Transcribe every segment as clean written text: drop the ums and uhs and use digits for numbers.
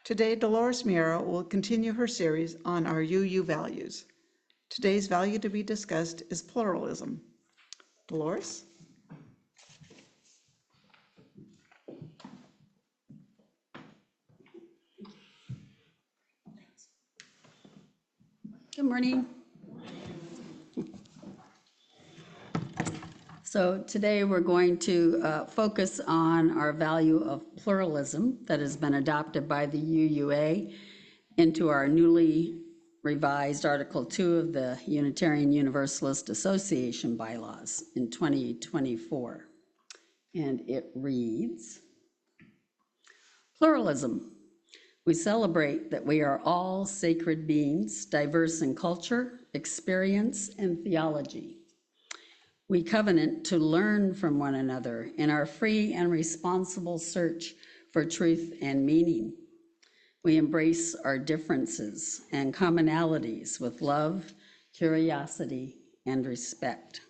Today, Dolores Miera will continue her series on our UU values. Today's value to be discussed is pluralism. Dolores? Good morning. So today we're going to focus on our value of pluralism that has been adopted by the UUA into our newly revised Article 2 of the Unitarian Universalist Association bylaws in 2024. And it reads, pluralism. We celebrate that we are all sacred beings, diverse in culture, experience, and theology. We covenant to learn from one another in our free and responsible search for truth and meaning. We embrace our differences and commonalities with love, curiosity, and respect.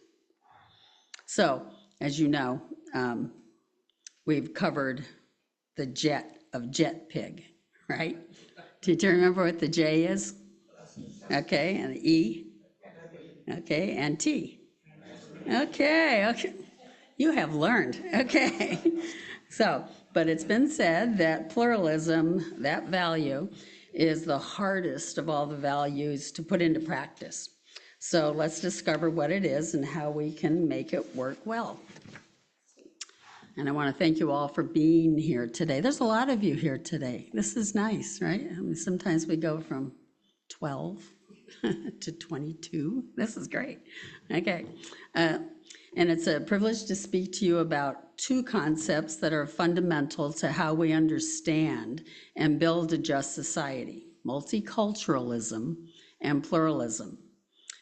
So, as you know, we've covered the jet pig, right? Did you remember what the J is? Okay, and the E? Okay, and T. Okay. You have learned, okay. So, but it's been said that pluralism, that value, is the hardest of all the values to put into practice. So let's discover what it is and how we can make it work well. And I want to thank you all for being here today. There's a lot of you here today. This is nice, right? I mean, sometimes we go from 12 to 22. This is great. Okay. And it's a privilege to speak to you about two concepts that are fundamental to how we understand and build a just society: multiculturalism and pluralism.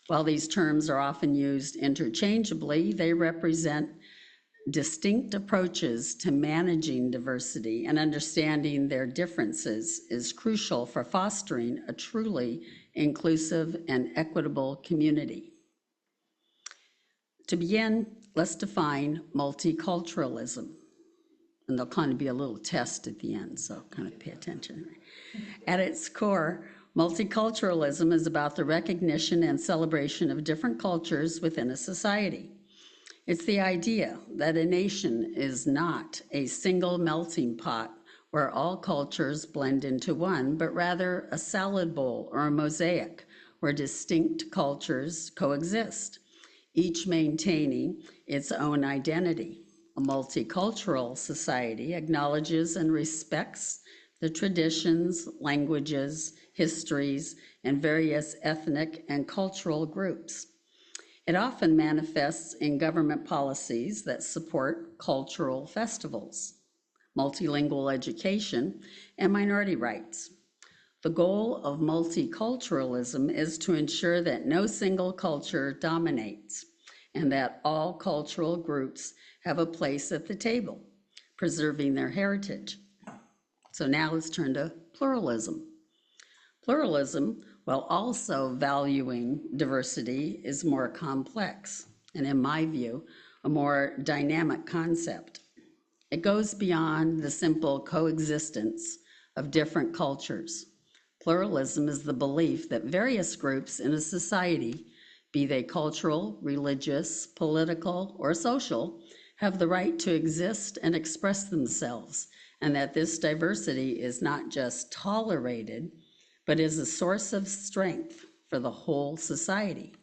While these terms are often used interchangeably, they represent distinct approaches to managing diversity, and understanding their differences is crucial for fostering a truly inclusive and equitable community. To begin, let's define multiculturalism. And there'll kind of be a little test at the end, so kind of pay attention. At its core, multiculturalism is about the recognition and celebration of different cultures within a society. It's the idea that a nation is not a single melting pot where all cultures blend into one, but rather a salad bowl or a mosaic where distinct cultures coexist, each maintaining its own identity. A multicultural society acknowledges and respects the traditions, languages, histories, and various ethnic and cultural groups. It often manifests in government policies that support cultural festivals, multilingual education, and minority rights. The goal of multiculturalism is to ensure that no single culture dominates and that all cultural groups have a place at the table, preserving their heritage. So now let's turn to pluralism. Pluralism, while also valuing diversity, is more complex, and in my view, a more dynamic concept. It goes beyond the simple coexistence of different cultures. Pluralism is the belief that various groups in a society, be they cultural, religious, political, or social, have the right to exist and express themselves, and that this diversity is not just tolerated, but is a source of strength for the whole society.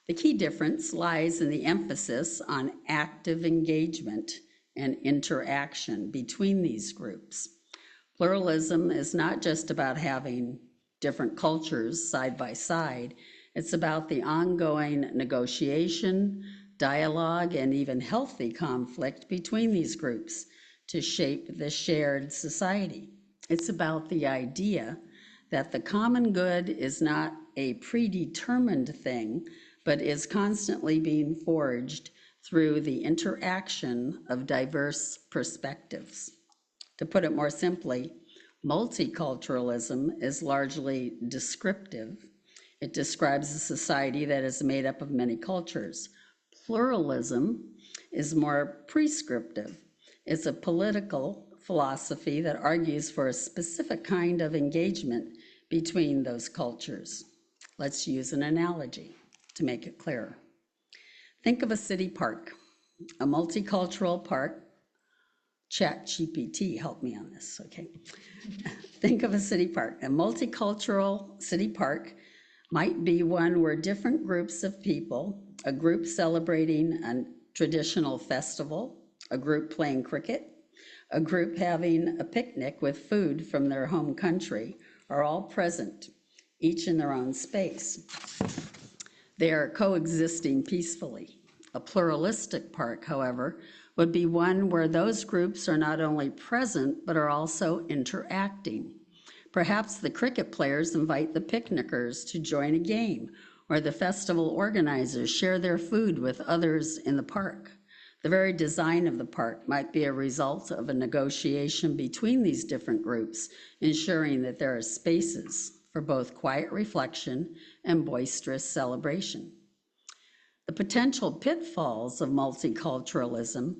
The key difference lies in the emphasis on active engagement and interaction between these groups. Pluralism is not just about having different cultures side by side. It's about the ongoing negotiation, dialogue, and even healthy conflict between these groups to shape the shared society. It's about the idea that the common good is not a predetermined thing, but is constantly being forged through the interaction of diverse perspectives. To put it more simply, multiculturalism is largely descriptive. It describes a society that is made up of many cultures. Pluralism is more prescriptive. It's a political philosophy that argues for a specific kind of engagement between those cultures. Let's use an analogy to make it clearer. Think of a city park, a multicultural park. ChatGPT, help me on this, okay? Think of a city park. A multicultural city park might be one where different groups of people, a group celebrating a traditional festival, a group playing cricket, a group having a picnic with food from their home country, are all present, each in their own space. They are coexisting peacefully. A pluralistic park, however, would be one where those groups are not only present, but are also interacting. Perhaps the cricket players invite the picnickers to join a game, or the festival organizers share their food with others in the park. The very design of the park might be a result of a negotiation between these different groups, ensuring that there are spaces for both quiet reflection and boisterous celebration. The potential pitfalls of multiculturalism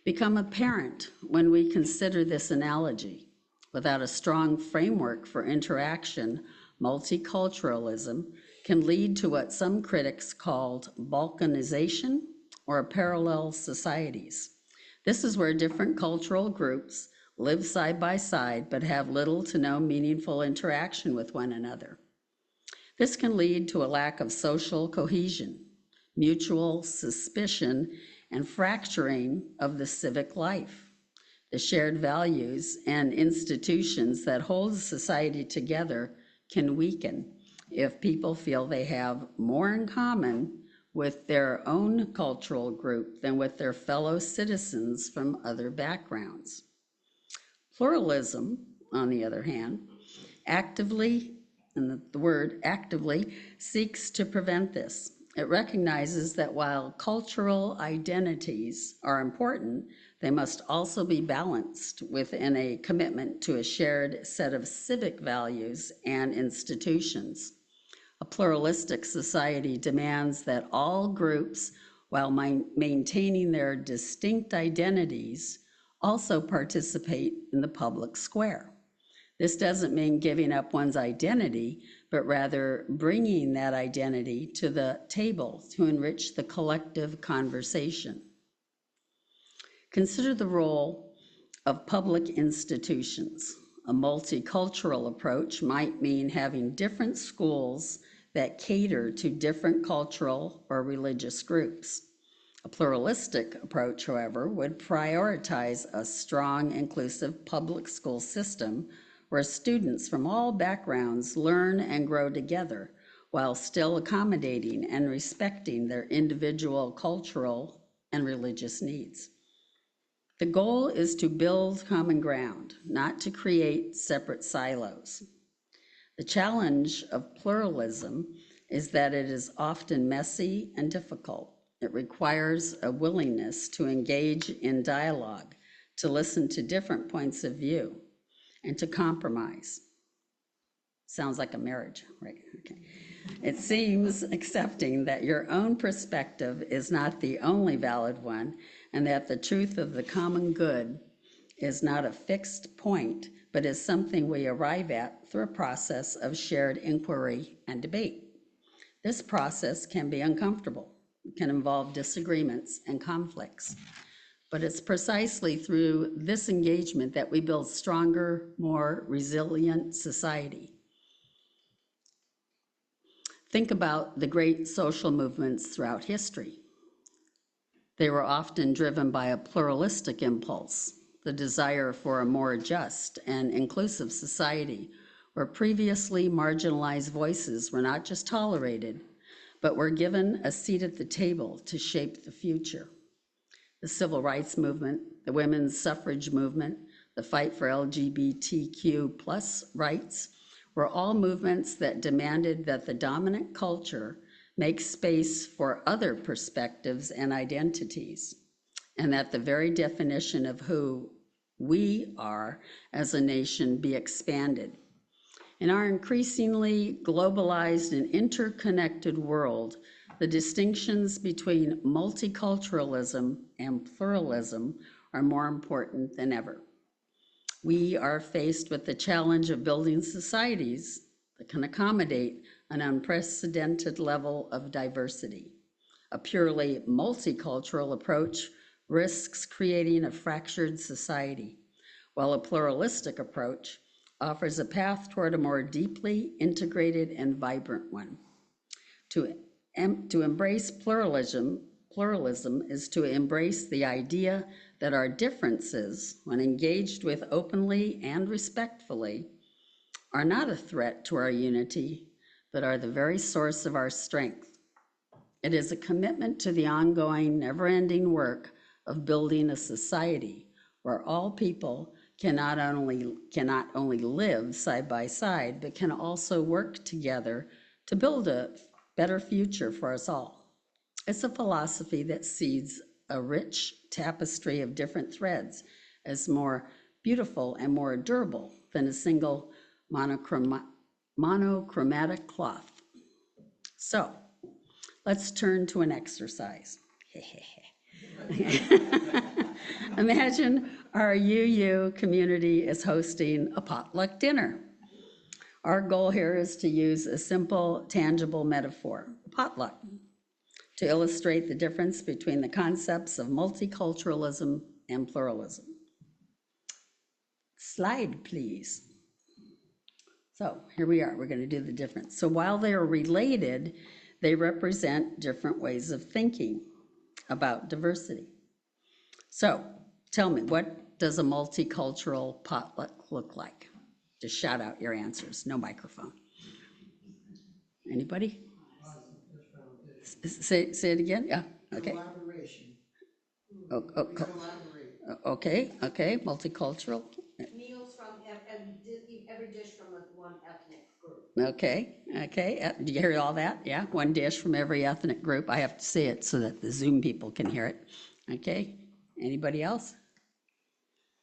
become apparent when we consider this analogy. Without a strong framework for interaction, multiculturalism can lead to what some critics called balkanization or parallel societies. This is where different cultural groups live side by side but have little to no meaningful interaction with one another. This can lead to a lack of social cohesion, mutual suspicion, and fracturing of the civic life. The shared values and institutions that hold society together can weaken if people feel they have more in common with their own cultural group than with their fellow citizens from other backgrounds. Pluralism, on the other hand, actively, and the word actively, seeks to prevent this. It recognizes that while cultural identities are important, they must also be balanced within a commitment to a shared set of civic values and institutions. A pluralistic society demands that all groups, while maintaining their distinct identities, also participate in the public square. This doesn't mean giving up one's identity, but rather bringing that identity to the table to enrich the collective conversation. Consider the role of public institutions. A multicultural approach might mean having different schools that cater to different cultural or religious groups. A pluralistic approach, however, would prioritize a strong, inclusive public school system where students from all backgrounds learn and grow together while still accommodating and respecting their individual cultural and religious needs. The goal is to build common ground, not to create separate silos. The challenge of pluralism is that it is often messy and difficult. It requires a willingness to engage in dialogue, to listen to different points of view, and to compromise. Sounds like a marriage, right? Okay. It seems accepting that your own perspective is not the only valid one, and that the truth of the common good is not a fixed point, but is something we arrive at through a process of shared inquiry and debate. This process can be uncomfortable. It can involve disagreements and conflicts. But it's precisely through this engagement that we build stronger, more resilient society. Think about the great social movements throughout history. They were often driven by a pluralistic impulse, the desire for a more just and inclusive society where previously marginalized voices were not just tolerated, but were given a seat at the table to shape the future. The civil rights movement, the women's suffrage movement, the fight for LGBTQ plus rights were all movements that demanded that the dominant culture make space for other perspectives and identities, and that the very definition of who we are as a nation be expanded. In our increasingly globalized and interconnected world, the distinctions between multiculturalism and pluralism are more important than ever. We are faced with the challenge of building societies that can accommodate an unprecedented level of diversity. A purely multicultural approach risks creating a fractured society, while a pluralistic approach offers a path toward a more deeply integrated and vibrant one. To embrace pluralism is to embrace the idea that our differences, when engaged with openly and respectfully, are not a threat to our unity, but are the very source of our strength. It is a commitment to the ongoing, never-ending work of building a society where all people cannot only live side by side, but can also work together to build a better future for us all. It's a philosophy that sees a rich tapestry of different threads as more beautiful and more durable than a single monochromatic cloth. So, let's turn to an exercise. Imagine our UU community is hosting a potluck dinner. Our goal here is to use a simple, tangible metaphor, potluck, to illustrate the difference between the concepts of multiculturalism and pluralism. Slide, please. So here we are, we're going to do the difference. So while they are related, they represent different ways of thinking about diversity. So tell me, what does a multicultural potluck look like? Just shout out your answers, no microphone. Anybody? Say it again, yeah, okay. Collaboration. Okay, multicultural, Meals from every dish from one ethnic group. okay. Do you hear all that? Yeah, one dish from every ethnic group. I have to say it so that the Zoom people can hear it. Okay, anybody else?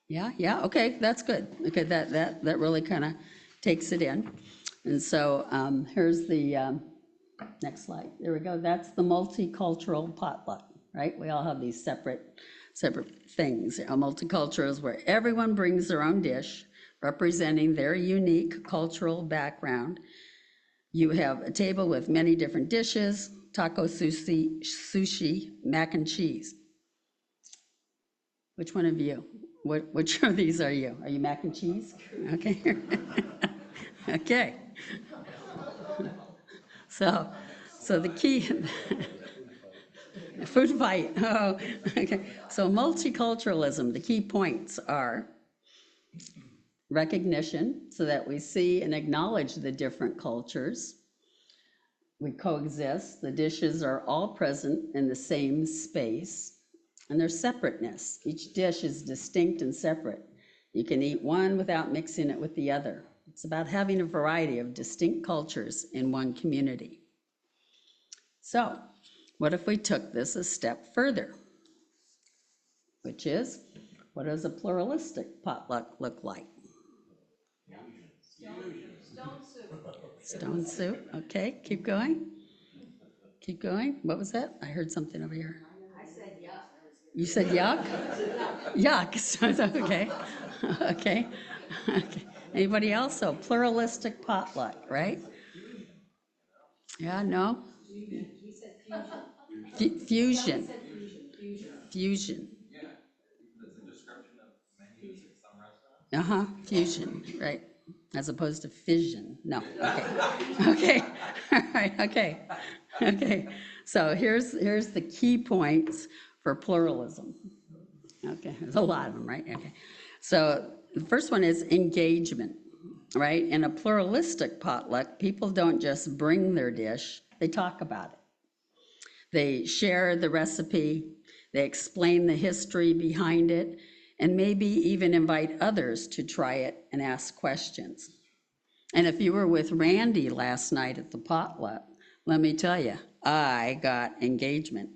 Yeah, okay, that's good. Okay, that really kind of takes it in. And so here's the next slide. There we go. That's the multicultural potluck, right? We all have these separate things. A multicultural is where everyone brings their own dish representing their unique cultural background. You have a table with many different dishes, taco, sushi, mac and cheese. Which one of you? Which of these are you? Are you mac and cheese? Okay. Okay. So the key, food fight. Oh, okay. So multiculturalism, the key points are recognition, so that we see and acknowledge the different cultures. We coexist. The dishes are all present in the same space, and there's separateness. Each dish is distinct and separate. You can eat one without mixing it with the other. It's about having a variety of distinct cultures in one community. So, what if we took this a step further? Which is, what does a pluralistic potluck look like? Stone soup. Stone soup, okay, keep going. Keep going. What was that? I heard something over here. I said yuck. You said yuck? Yuck, so it's okay. Okay. Anybody else? So pluralistic potluck, right? Yeah, no? He said fusion. Fusion. Fusion. Fusion. Yeah, that's a description of menus at some restaurants. Fusion, right, as opposed to fission, no, okay. All right, okay. So here's the key points for pluralism. Okay, there's a lot of them, right, okay. So the first one is engagement, right? In a pluralistic potluck, people don't just bring their dish, they talk about it. They share the recipe, they explain the history behind it, and maybe even invite others to try it and ask questions. And if you were with Randy last night at the potluck, let me tell you, I got engagement,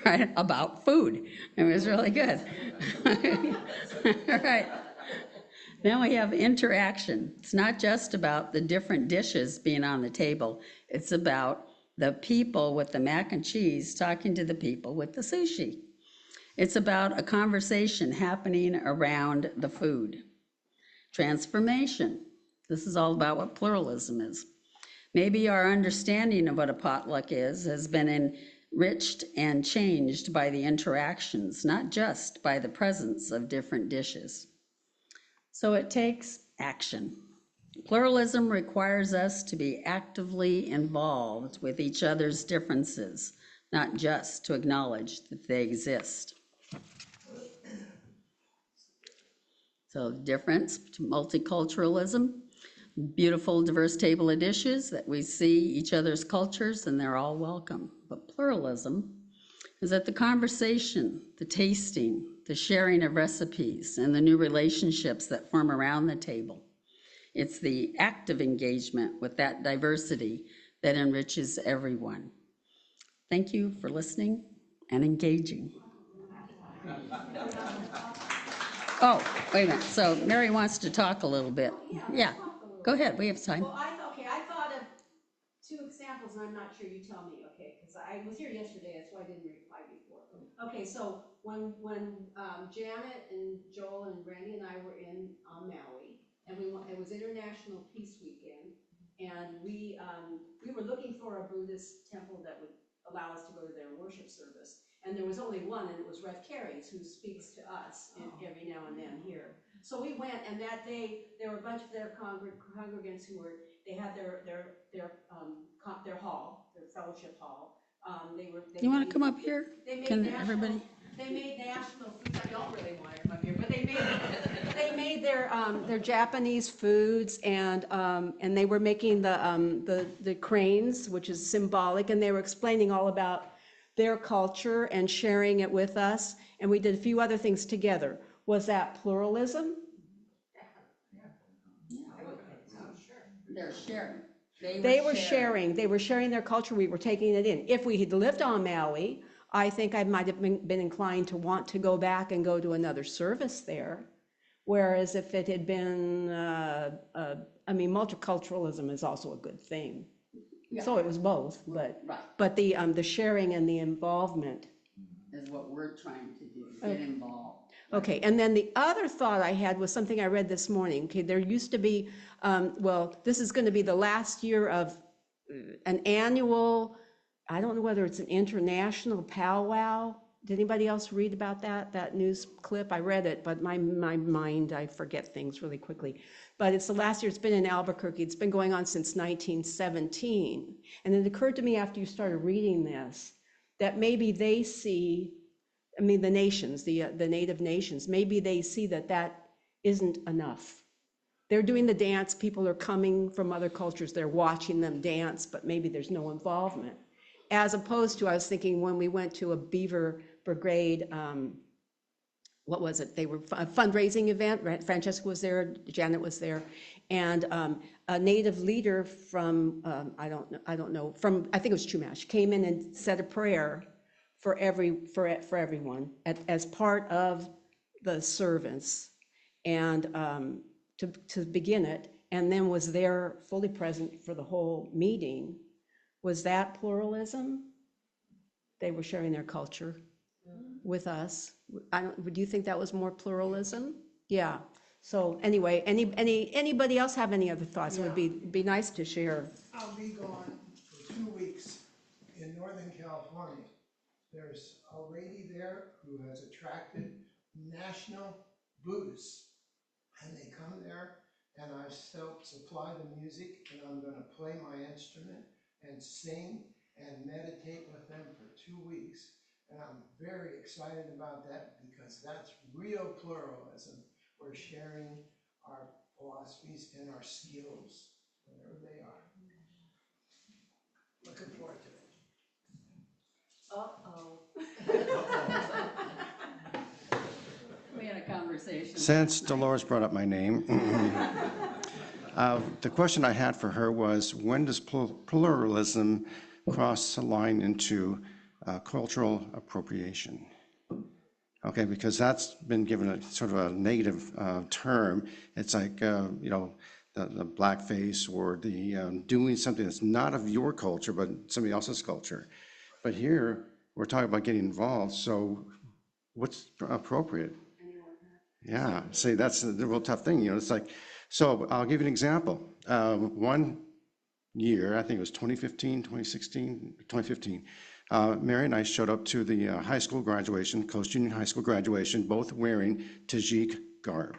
right, about food. It was really good. Right. Then we have interaction. It's not just about the different dishes being on the table. It's about the people with the mac and cheese talking to the people with the sushi. It's about a conversation happening around the food. Transformation. This is all about what pluralism is. Maybe our understanding of what a potluck is has been enriched and changed by the interactions, not just by the presence of different dishes. So it takes action. Pluralism requires us to be actively involved with each other's differences, not just to acknowledge that they exist. So difference to multiculturalism, beautiful diverse table of dishes that we see each other's cultures and they're all welcome. But pluralism is that the conversation, the tasting, the sharing of recipes, and the new relationships that form around the table. It's the active engagement with that diversity that enriches everyone. Thank you for listening and engaging. Oh, wait a minute. So Mary wants to talk a little bit. Yeah, go ahead. We have time. Well, I thought of two examples, and I'm not sure, you tell me, okay, because I was here yesterday, that's why I didn't reply before. Okay, so when Janet and Joel and Randy and I were in Maui, and it was International Peace Weekend, and we were looking for a Buddhist temple that would allow us to go to their worship service, and there was only one, and it was Rev Carey's, who speaks to us every now and then here. So we went, and that day there were a bunch of their congregants who were. They had their hall, their fellowship hall. You want to come up here? Can everybody? They made national foods. I don't really want to come up here, but they made their Japanese foods, and they were making the cranes, which is symbolic, and they were explaining all about their culture and sharing it with us. And we did a few other things together. Was that pluralism? They're sharing. They were sharing their culture. We were taking it in. If we had lived on Maui, I think I might have been inclined to want to go back and go to another service there. Whereas if it had been, multiculturalism is also a good thing. Yeah. So it was both, but right. But the sharing and the involvement is what we're trying to do. Get involved. Okay, and then the other thought I had was something I read this morning. Okay, there used to be, this is going to be the last year of an annual, I don't know whether it's an international powwow. Did anybody else read about that news clip? I read it, but my mind, I forget things really quickly. But it's the last year, it's been in Albuquerque. It's been going on since 1917. And it occurred to me after you started reading this, that maybe they see, the nations, the native nations, maybe they see that isn't enough. They're doing the dance, people are coming from other cultures, they're watching them dance, but maybe there's no involvement. As opposed to, I was thinking when we went to a Beaver Brigade, what was it? They were a fundraising event, right? Francesca was there, Janet was there, and a native leader from, I don't know, from, I think it was Chumash, came in and said a prayer for everyone as part of the service, and to begin it, and then was there fully present for the whole meeting. Was that pluralism? They were sharing their culture with us. Do you think that was more pluralism? Yeah. So anyway, anybody else have any other thoughts? Yeah. It would be nice to share. I'll be gone for 2 weeks in Northern California. There's a lady there who has attracted national Buddhists, and they come there, and I supply the music, and I'm going to play my instrument and sing and meditate with them for 2 weeks. And I'm very excited about that because that's real pluralism. We're sharing our philosophies and our skills, whatever they are. Looking forward to it. Uh-oh. We had a conversation. Since Dolores brought up my name, the question I had for her was, when does pluralism cross the line into cultural appropriation? Okay, because that's been given a sort of a negative term. It's like, the blackface or the doing something that's not of your culture, but somebody else's culture. But here, we're talking about getting involved, so what's appropriate? Yeah, see, that's the real tough thing, it's like, so I'll give you an example. One year, I think it was 2015, 2016, 2015, Mary and I showed up to the high school graduation, Coast Union High School graduation, both wearing Tajik garb.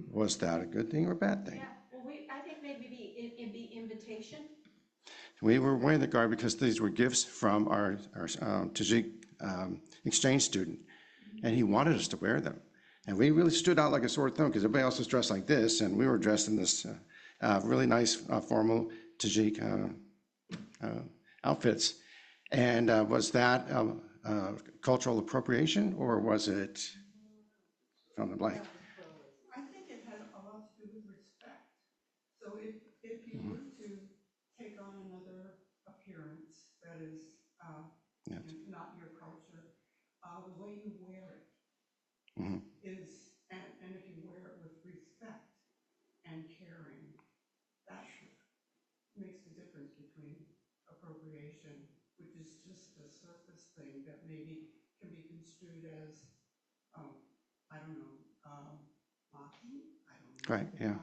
Was that a good thing or a bad thing? Yeah, well, I think maybe it'd be invitation. We were wearing the garb because these were gifts from our Tajik exchange student, and he wanted us to wear them. And we really stood out like a sore thumb because everybody else was dressed like this, and we were dressed in this really nice formal Tajik outfits. And was that cultural appropriation, or was it from the blank? I think it has a lot to do with respect. So if you were to take on another appearance that is Yeah. not your culture, the way you wear it Mhm. is, and if you wear it with respect and caring, that makes the difference between appropriation, which is just a surface thing that maybe can be construed as, I don't know, mocking, I don't know. Right, yeah.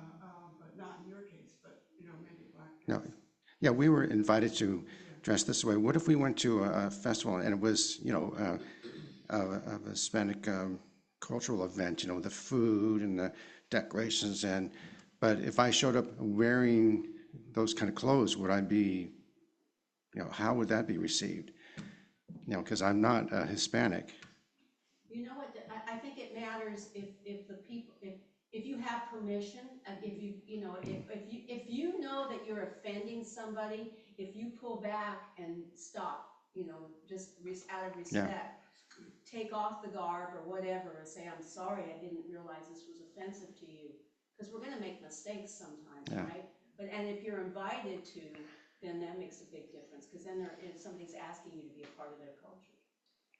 But not in your case, but, maybe black No, case. yeah, we were invited to dress this way. What if we went to a festival and it was, a Hispanic cultural event, the food and the decorations but if I showed up wearing those kind of clothes, would I be, how would that be received? Because I'm not Hispanic. You know what, I think it matters if the people, if you have permission, if you know that you're offending somebody, if you pull back and stop, just out of respect, take off the garb or whatever and say, I'm sorry, I didn't realize this was offensive to you. Because we're gonna make mistakes sometimes, Yeah. right? And if you're invited to, then that makes a big difference, because then somebody's asking you to be a part of their culture.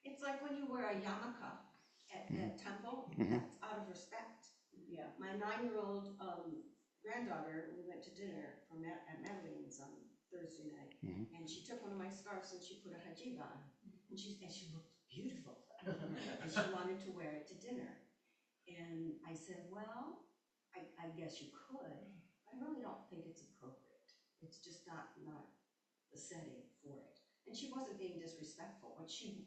It's like when you wear a yarmulke at temple, that's out of respect. Yeah. My 9-year-old granddaughter, we went to dinner at Madeline's on Thursday night, and she took one of my scarves and she put a hijab on, and she looked beautiful, and she wanted to wear it to dinner. And I said, well, I guess you could. I really don't think it's appropriate. It's just not the setting for it. And she wasn't being disrespectful, but she's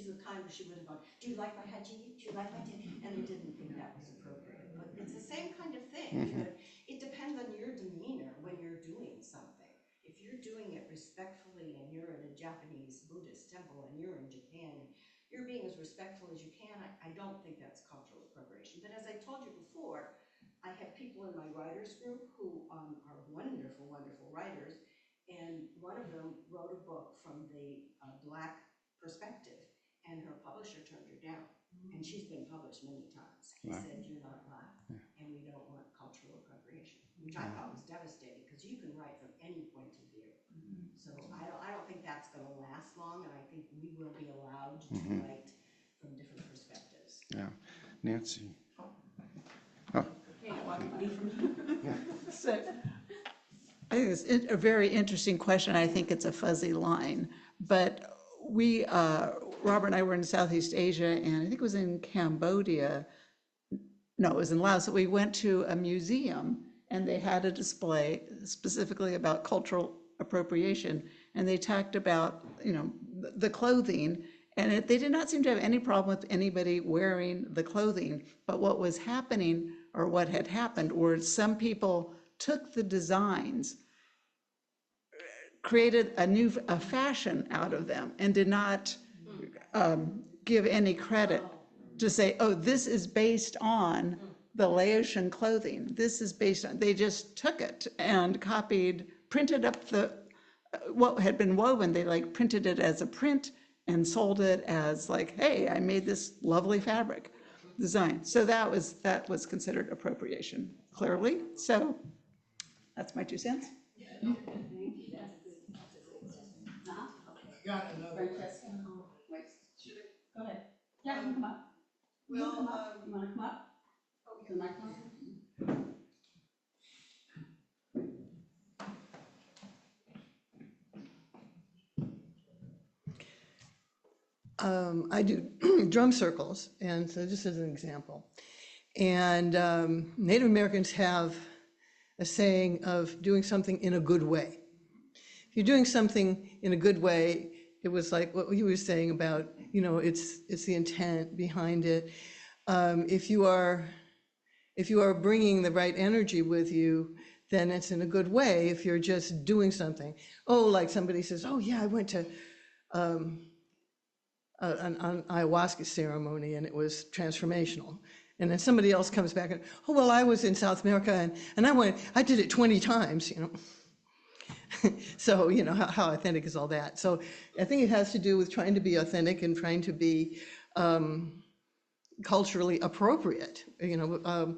the kind where she would have gone, do you like my hijab? Do you like my and I didn't think that was appropriate. But it's the same kind of thing. It depends on your demeanor when you're doing something. If you're doing it respectfully and you're in a Japanese Buddhist temple and you're in Japan, you're being as respectful as you can, I don't think that's cultural appropriation. But as I told you before, I have people in my writers group who are wonderful, wonderful writers, and one of them wrote a book from the Black perspective, and her publisher turned her down, and she's been published many times. He said, you're not Black, and we don't want cultural appropriation, which I thought was devastating, because you can write from any point of view. So I don't think that's going to last long, and I think we will be allowed to write from different perspectives. Yeah, Nancy. So I think it's a very interesting question. I think it's a fuzzy line, but Robert and I were in Southeast Asia, and I think it was in Cambodia. No, it was in Laos. We went to a museum, and they had a display specifically about cultural appropriation, and they talked about, the clothing, and they did not seem to have any problem with anybody wearing the clothing. But what was happening, or what had happened, were some people took the designs, created a fashion out of them, and did not give any credit to say, oh, this is based on the Laotian clothing. This is based on, they just took it and printed up what had been woven. They printed it as a print and sold it as hey, I made this lovely fabric design. So that was considered appropriation, clearly. So that's my 2 cents. I got another question. Go ahead. Yeah, you can come up. You wanna come up? You wanna come up? The microphone? I do drum circles, and so just as an example, And Native Americans have a saying of doing something in a good way. If you're doing something in a good way, it was like what you were saying about, you know, it's the intent behind it. If you are bringing the right energy with you, then it's in a good way. If you're just doing something, oh, like somebody says, oh yeah, I went to an ayahuasca ceremony and it was transformational. And then somebody else comes back and, oh, well, I was in South America and I did it 20 times, you know. So, you know, how authentic is all that? So I think it has to do with trying to be authentic and trying to be culturally appropriate. You know,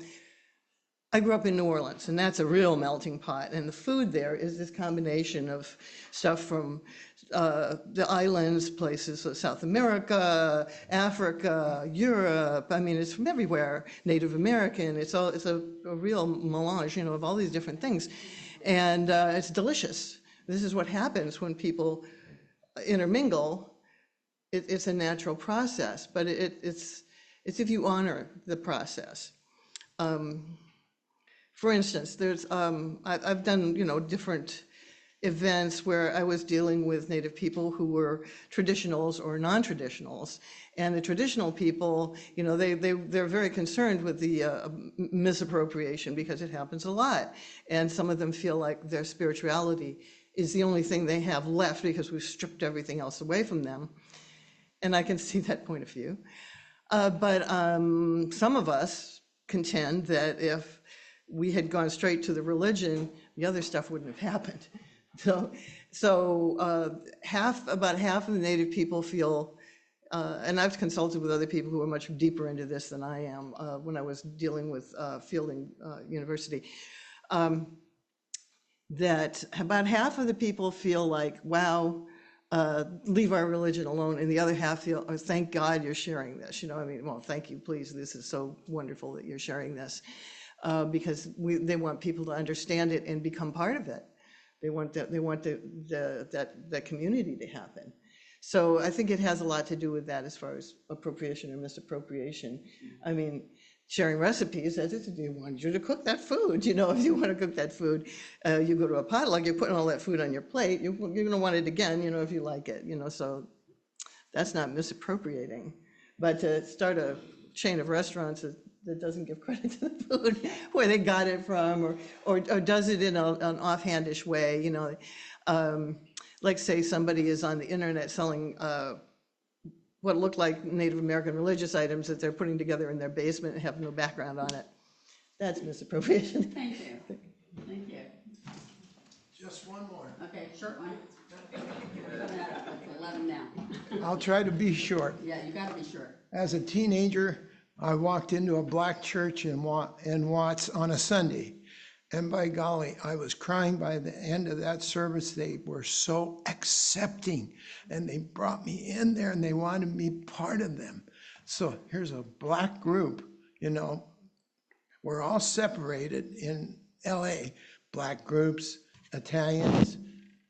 I grew up in New Orleans, and that's a real melting pot. And the food there is this combination of stuff from the islands, places, South America, Africa, Europe. I mean, it's from everywhere. Native American. It's a real melange, you know, of all these different things, and it's delicious. This is what happens when people intermingle. It's a natural process, but it's if you honor the process. For instance, there's I've done, you know, different events where I was dealing with Native people who were traditionals or non-traditionals, and the traditional people, you know, they're very concerned with the misappropriation because it happens a lot, and some of them feel like their spirituality is the only thing they have left because we've stripped everything else away from them, and I can see that point of view. But some of us contend that if we had gone straight to the religion, the other stuff wouldn't have happened. So about half of the Native people feel, and I've consulted with other people who are much deeper into this than I am when I was dealing with Fielding University, that about half of the people feel like, wow, leave our religion alone, and the other half feel, oh, thank God you're sharing this. You know, I mean, well, thank you, please. This is so wonderful that you're sharing this, because they want people to understand it and become part of it. They want that community to happen. So I think it has a lot to do with that as far as appropriation or misappropriation. I mean, sharing recipes, they want you to cook that food. You know, if you want to cook that food, you go to a potluck, you're putting all that food on your plate, you're going to want it again, you know, if you like it, you know, so that's not misappropriating. But to start a chain of restaurants that doesn't give credit to the food, where they got it from, or does it in an offhandish way, you know, like say somebody is on the internet selling what look like Native American religious items that they're putting together in their basement and have no background on it. That's misappropriation. Thank you. Thank you. Just one more. Okay, short one. Coming up, it's 11 now. I'll try to be short. Yeah, you gotta be short. As a teenager, I walked into a black church in Watts on a Sunday. And by golly, I was crying by the end of that service. They were so accepting, and they brought me in there and they wanted me part of them. So here's a black group, you know, we're all separated in LA, black groups, Italians,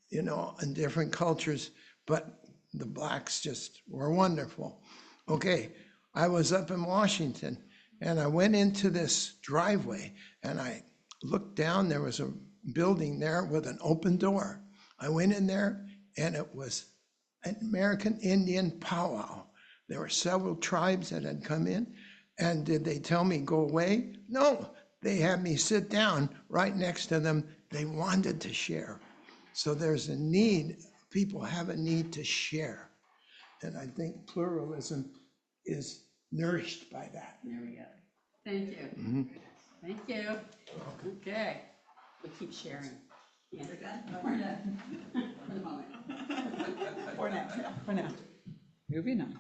you know, and different cultures, but the blacks just were wonderful. Okay, I was up in Washington and I went into this driveway and I looked down, there was a building there with an open door. I went in there and it was an American Indian powwow. There were several tribes that had come in, and did they tell me go away? No, they had me sit down right next to them. They wanted to share. So there's a need, people have a need to share. And I think pluralism is nourished by that. There we go. Thank you. Thank you. Okay, we keep sharing. Yeah, we're done? We're done. For the moment. For now. Moving on.